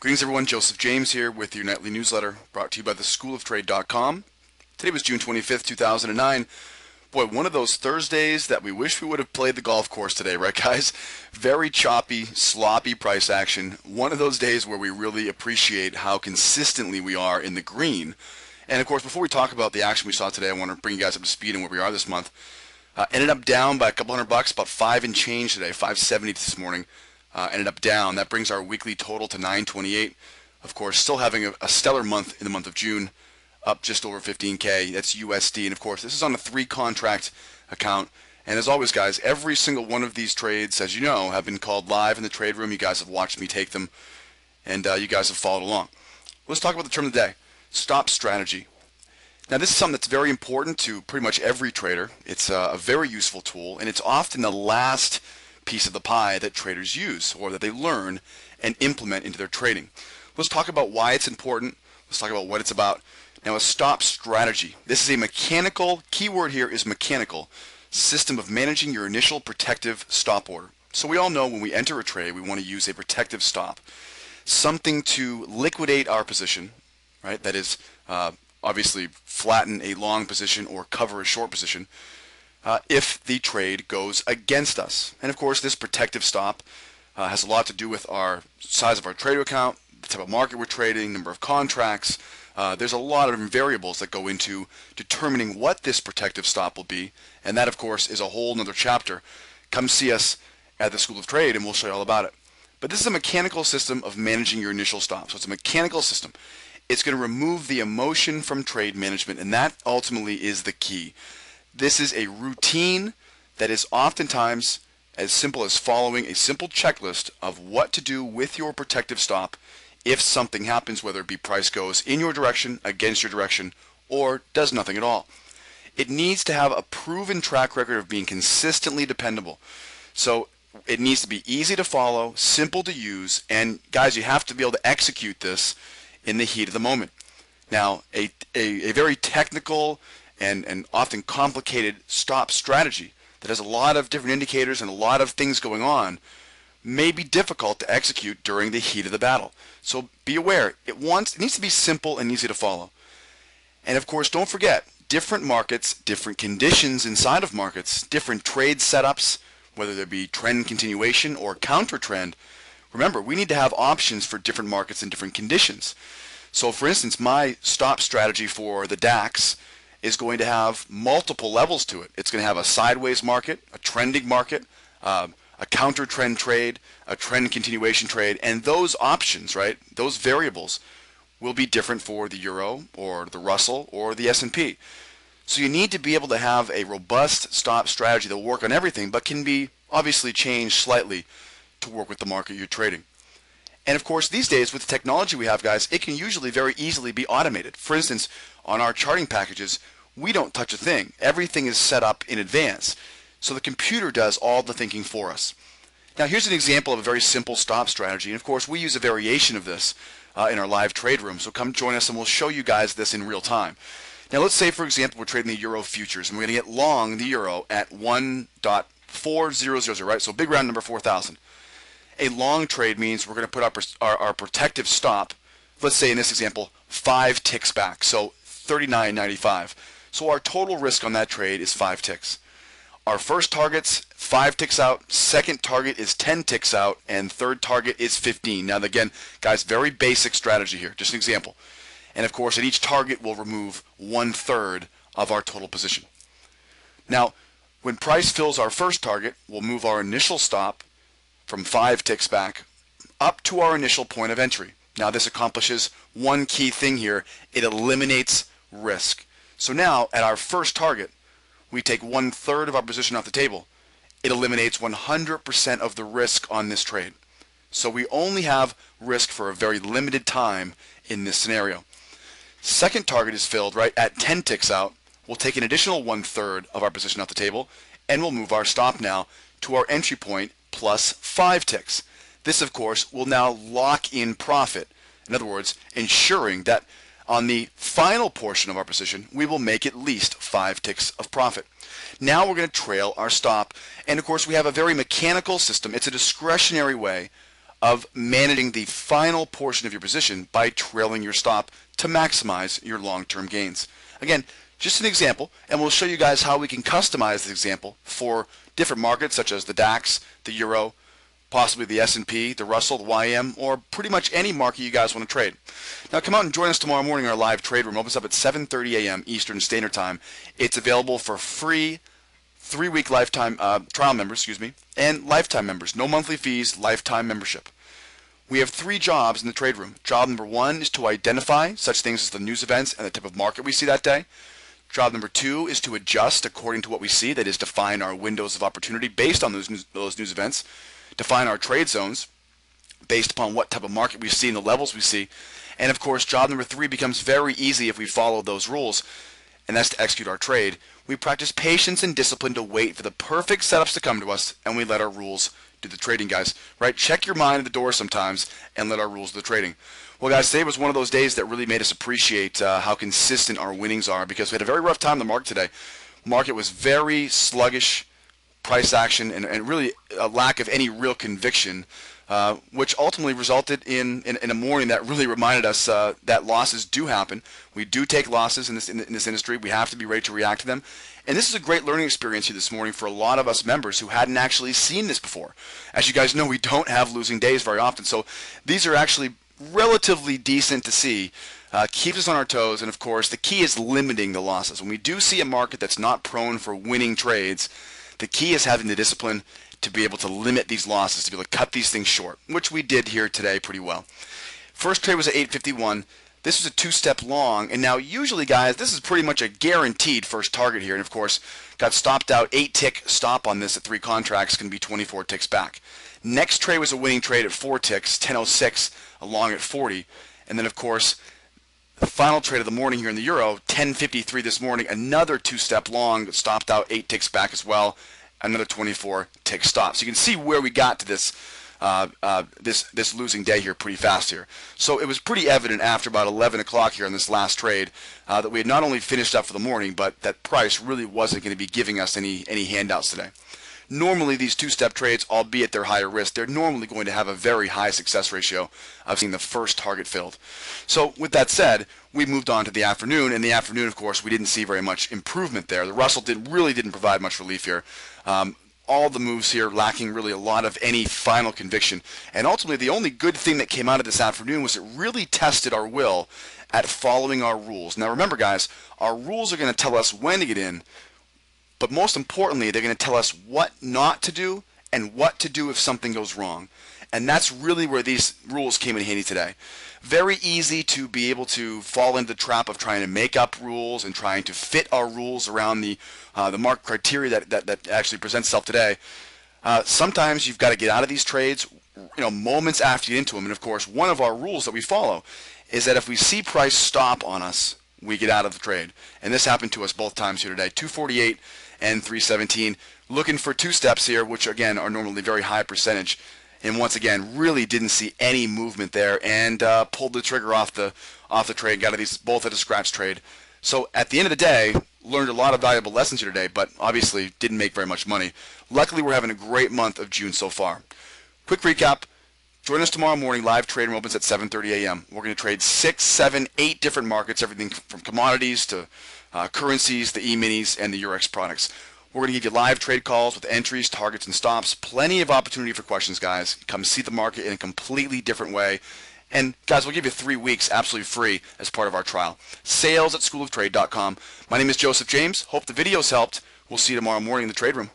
Greetings everyone, Joseph James here with your nightly newsletter brought to you by theschooloftrade.com. Today was June 25th, 2009. Boy, one of those Thursdays that we wish we would have played the golf course today, right guys? Very choppy, sloppy price action. One of those days where we really appreciate how consistently we are in the green. And of course, before we talk about the action we saw today, I want to bring you guys up to speed on where we are this month. Ended up down by a couple $100, about 5 and change today, 570 this morning. Ended up down. That brings our weekly total to 928. Of course, still having a stellar month in the month of June, up just over 15K. That's USD. And of course, this is on a 3-contract account. And as always, guys, every single one of these trades, as you know, have been called live in the trade room. You guys have watched me take them, and you guys have followed along. Let's talk about the term of the day, stop strategy. Now, this is something that's very important to pretty much every trader. It's a very useful tool, and it's often the last piece of the pie that traders use or that they learn and implement into their trading. Let's talk about why it's important. Let's talk about what it's about. Now, a stop strategy. This is a mechanical, keyword here is mechanical, system of managing your initial protective stop order. So we all know when we enter a trade, we want to use a protective stop, something to liquidate our position, right? That is obviously flatten a long position or cover a short position if the trade goes against us. And of course, this protective stop has a lot to do with our size of our trader account, the type of market we're trading, number of contracts. There's a lot of variables that go into determining what this protective stop will be, and that of course is a whole nother chapter. Come see us at the School of Trade and we'll show you all about it. But this is a mechanical system of managing your initial stop. So it's a mechanical system. It's going to remove the emotion from trade management, and that ultimately is the key. This is a routine that is oftentimes as simple as following a simple checklist of what to do with your protective stop if something happens, whether it be price goes in your direction, against your direction, or does nothing at all. It needs to have a proven track record of being consistently dependable. So it needs to be easy to follow, simple to use, and guys, you have to be able to execute this in the heat of the moment. Now, a very technical and often complicated stop strategy that has a lot of different indicators and a lot of things going on may be difficult to execute during the heat of the battle. So be aware, it needs to be simple and easy to follow. And of course, don't forget, different markets, different conditions inside of markets, different trade setups, whether there be trend continuation or counter trend. Remember, we need to have options for different markets and different conditions. So for instance, my stop strategy for the DAX is going to have multiple levels to it. It's going to have a sideways market, a trending market, a counter trend trade, a trend continuation trade, and those options, right, those variables will be different for the Euro or the Russell or the S&P. So you need to be able to have a robust stop strategy that will work on everything, but can be obviously changed slightly to work with the market you're trading. And of course, these days with the technology we have, guys, it can usually very easily be automated. For instance, on our charting packages, we don't touch a thing. Everything is set up in advance. So the computer does all the thinking for us. Now here's an example of a very simple stop strategy. And of course, we use a variation of this in our live trade room. So come join us and we'll show you guys this in real time. Now let's say, for example, we're trading the Euro futures and we're going to get long the Euro at 1.4000, right? So big round number 4,000. A long trade means we're going to put our protective stop, let's say in this example, 5 ticks back. So 39.95. So our total risk on that trade is 5 ticks. Our first target's 5 ticks out, second target is 10 ticks out, and third target is 15. Now again, guys, very basic strategy here, just an example. And of course, at each target we'll remove 1/3 of our total position. Now, when price fills our first target, we'll move our initial stop from 5 ticks back up to our initial point of entry. Now this accomplishes one key thing here. It eliminates risk. So now at our first target, we take 1/3 of our position off the table. It eliminates 100% of the risk on this trade. So we only have risk for a very limited time in this scenario. Second target is filled right at 10 ticks out. We'll take an additional 1/3 of our position off the table and we'll move our stop now to our entry point plus 5 ticks. This of course will now lock in profit. In other words, ensuring that on the final portion of our position, we will make at least 5 ticks of profit. Now we're going to trail our stop. And of course, we have a very mechanical system. It's a discretionary way of managing the final portion of your position by trailing your stop to maximize your long-term gains. Again, just an example, and we'll show you guys how we can customize this example for different markets such as the DAX, the Euro, possibly the S&P, the Russell, the YM, or pretty much any market you guys want to trade. Now come out and join us tomorrow morning. Our live trade room opens up at 7:30 a.m. Eastern Standard Time. It's available for free 3-week lifetime trial members, and lifetime members. No monthly fees, lifetime membership. We have 3 jobs in the trade room. Job number 1 is to identify such things as the news events and the type of market we see that day. Job number 2 is to adjust according to what we see, that is, define our windows of opportunity based on those news events, define our trade zones based upon what type of market we see and the levels we see. And of course, job number 3 becomes very easy if we follow those rules, and that's to execute our trade. We practice patience and discipline to wait for the perfect setups to come to us, and we let our rules do the trading, guys. Right? Check your mind at the door sometimes and let our rules do the trading. Well, guys, today was one of those days that really made us appreciate how consistent our winnings are, because we had a very rough time in the market today. Market was very sluggish, price action, and really a lack of any real conviction, which ultimately resulted in a morning that really reminded us that losses do happen. We do take losses in this industry. We have to be ready to react to them. And this is a great learning experience here this morning for a lot of us members who hadn't actually seen this before. As you guys know, we don't have losing days very often, so these are actually relatively decent to see. Keeps us on our toes, and of course the key is limiting the losses. When we do see a market that's not prone for winning trades, the key is having the discipline to be able to limit these losses, to be able to cut these things short, which we did here today pretty well. First trade was at 8:51. This was a 2-step long, and now usually, guys, this is pretty much a guaranteed first target here, and of course got stopped out. 8-tick stop on this at 3 contracts, can be 24 ticks back. Next trade was a winning trade at 4 ticks, 10:06 along at 40, and then of course the final trade of the morning here in the Euro, 10:53 this morning, another 2-step long that stopped out 8 ticks back as well, another 24-tick stop. So you can see where we got to this this losing day here pretty fast here. So it was pretty evident after about 11 o'clock here on this last trade that we had not only finished up for the morning, but that price really wasn't going to be giving us any handouts today. Normally these 2-step trades, albeit they're higher risk, they're normally going to have a very high success ratio of seeing the first target filled. So with that said, we moved on to the afternoon. In the afternoon, of course, we didn't see very much improvement there. The Russell really didn't provide much relief here. All the moves here lacking really a lot of any final conviction. And ultimately, the only good thing that came out of this afternoon was it really tested our will at following our rules. Now remember, guys, our rules are going to tell us when to get in, but most importantly, they're going to tell us what not to do and what to do if something goes wrong. And that's really where these rules came in handy today. Very easy to be able to fall into the trap of trying to make up rules and trying to fit our rules around the market criteria that actually presents itself today. Sometimes you've got to get out of these trades, moments after you get into them. And of course, one of our rules that we follow is that if we see price stop on us, we get out of the trade. And this happened to us both times here today, 248 and 317. Looking for 2 steps here, which again are normally very high percentage. And once again, really didn't see any movement there, and pulled the trigger off the trade. Got these both at a scratch trade. So at the end of the day, learned a lot of valuable lessons here today, but obviously didn't make very much money. Luckily, we're having a great month of June so far. Quick recap. Join us tomorrow morning. Live trading opens at 7:30 a.m. We're going to trade 6, 7, 8 different markets, everything from commodities to currencies, the E-minis, and the Eurex products. We're going to give you live trade calls with entries, targets, and stops. Plenty of opportunity for questions, guys. Come see the market in a completely different way. And guys, we'll give you 3 weeks absolutely free as part of our trial. Sales@schooloftrade.com. My name is Joseph James. Hope the video's helped. We'll see you tomorrow morning in the trade room.